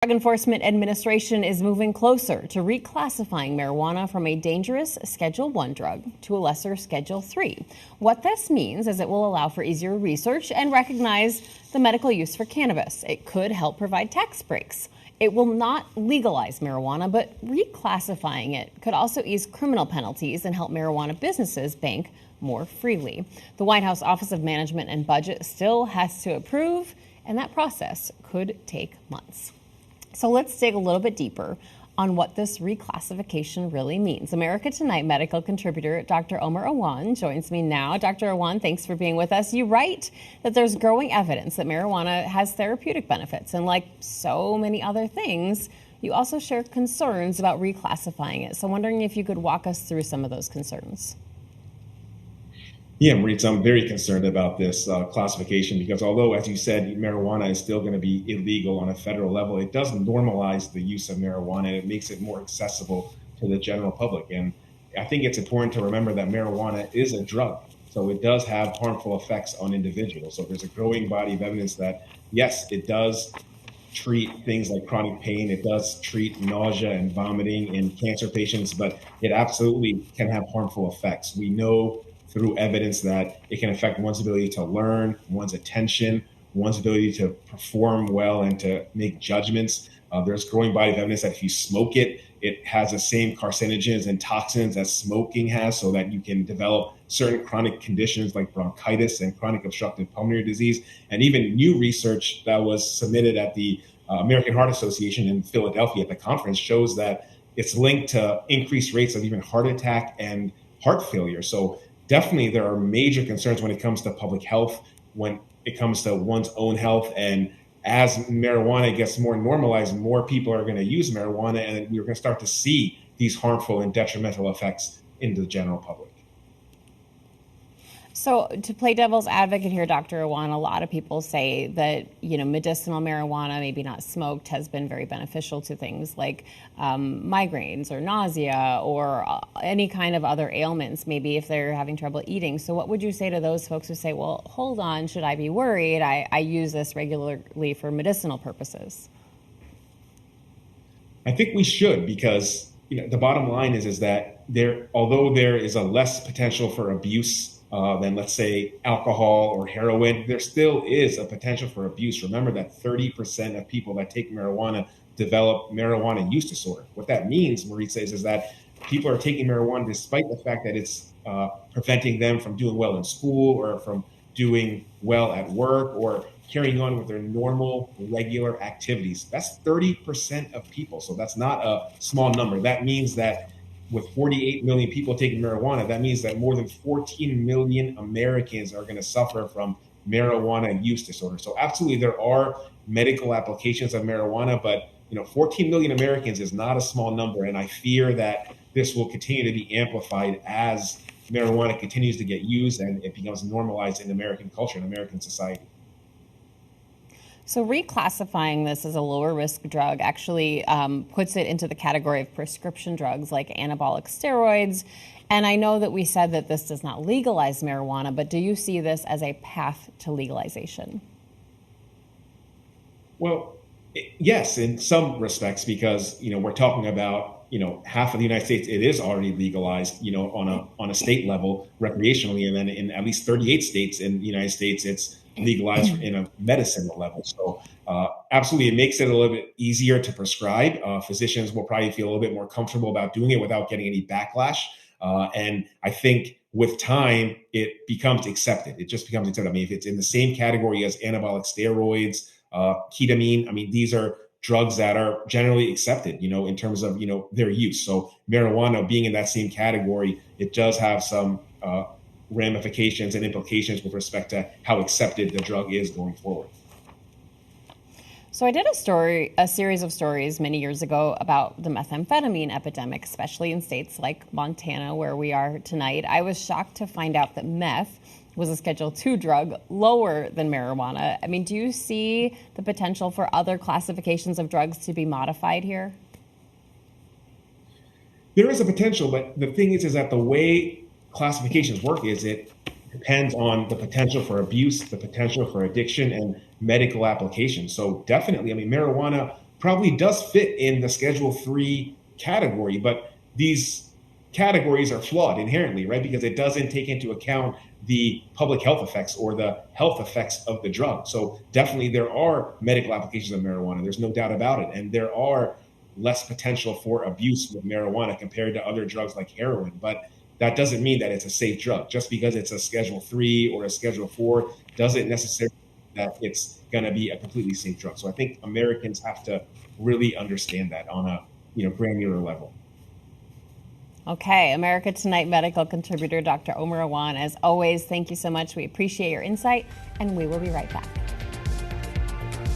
Drug Enforcement Administration is moving closer to reclassifying marijuana from a dangerous Schedule 1 drug to a lesser Schedule 3. What this means is it will allow for easier research and recognize the medical use for cannabis. It could help provide tax breaks. It will not legalize marijuana, but reclassifying it could also ease criminal penalties and help marijuana businesses bank more freely. The White House Office of Management and Budget still has to approve, and that process could take months. So let's dig a little bit deeper on what this reclassification really means. America Tonight medical contributor Dr. Omer Awan joins me now. Dr. Awan, thanks for being with us. You write that there's growing evidence that marijuana has therapeutic benefits, and like so many other things, you also share concerns about reclassifying it. So I'm wondering if you could walk us through some of those concerns. Yeah, Maritza, I'm very concerned about this classification because although, as you said, marijuana is still going to be illegal on a federal level, it does normalize the use of marijuana and it makes it more accessible to the general public. And I think it's important to remember that marijuana is a drug, so it does have harmful effects on individuals. So there's a growing body of evidence that, yes, it does treat things like chronic pain. It does treat nausea and vomiting in cancer patients, but it absolutely can have harmful effects. We know through evidence that it can affect one's ability to learn, one's attention, one's ability to perform well and to make judgments. There's growing body of evidence that if you smoke it, it has the same carcinogens and toxins that smoking has, so that you can develop certain chronic conditions like bronchitis and chronic obstructive pulmonary disease. And even new research that was submitted at the American Heart Association in Philadelphia at the conference shows that it's linked to increased rates of even heart attack and heart failure. So definitely, there are major concerns when it comes to public health, when it comes to one's own health. And as marijuana gets more normalized, more people are going to use marijuana, and we're going to start to see these harmful and detrimental effects in the general public. So to play devil's advocate here, Dr. Awan, a lot of people say that, medicinal marijuana, maybe not smoked, has been very beneficial to things like migraines or nausea or any kind of other ailments, maybe if they're having trouble eating. So what would you say to those folks who say, well, hold on, should I be worried? I use this regularly for medicinal purposes. I think we should, because the bottom line is that although there is a less potential for abuse than, let's say, alcohol or heroin, there still is a potential for abuse. Remember that 30% of people that take marijuana develop marijuana use disorder. What that means, Maritza, is that people are taking marijuana despite the fact that it's preventing them from doing well in school or from doing well at work or carrying on with their normal, regular activities. That's 30% of people. So that's not a small number. That means that with 48 million people taking marijuana, that means that more than 14 million Americans are going to suffer from marijuana use disorder. So absolutely, there are medical applications of marijuana, but 14 million Americans is not a small number. And I fear that this will continue to be amplified as marijuana continues to get used and it becomes normalized in American culture and American society. So reclassifying this as a lower risk drug actually puts it into the category of prescription drugs like anabolic steroids. And I know that we said that this does not legalize marijuana, but do you see this as a path to legalization? Well, yes, in some respects, because we're talking about half of the United States, it is already legalized on a state level recreationally, and then in at least 38 states in the United States, it's legalized in a medicinal level. So absolutely, it makes it a little bit easier to prescribe. Physicians will probably feel a little bit more comfortable about doing it without getting any backlash. And I think with time, it becomes accepted. It just becomes accepted. I mean, if it's in the same category as anabolic steroids, ketamine, I mean, these are drugs that are generally accepted, in terms of, their use. So marijuana being in that same category, it does have some ramifications and implications with respect to how accepted the drug is going forward. So I did a series of stories many years ago about the methamphetamine epidemic, especially in states like Montana, where we are tonight. I was shocked to find out that meth was a Schedule 2 drug, lower than marijuana. I mean, do you see the potential for other classifications of drugs to be modified here? There is a potential, but the thing is that the way classifications work is it depends on the potential for abuse, the potential for addiction, and medical application. So definitely, I mean, marijuana probably does fit in the Schedule 3 category, but these categories are flawed inherently, right? Because it doesn't take into account the public health effects or the health effects of the drug. So definitely there are medical applications of marijuana. There's no doubt about it. And there are less potential for abuse with marijuana compared to other drugs like heroin. But that doesn't mean that it's a safe drug. Just because it's a Schedule 3 or a Schedule 4 doesn't necessarily mean that it's going to be a completely safe drug. So I think Americans have to really understand that on a granular level. Okay, America Tonight medical contributor Dr. Omer Awan, as always, thank you so much. We appreciate your insight, and we will be right back.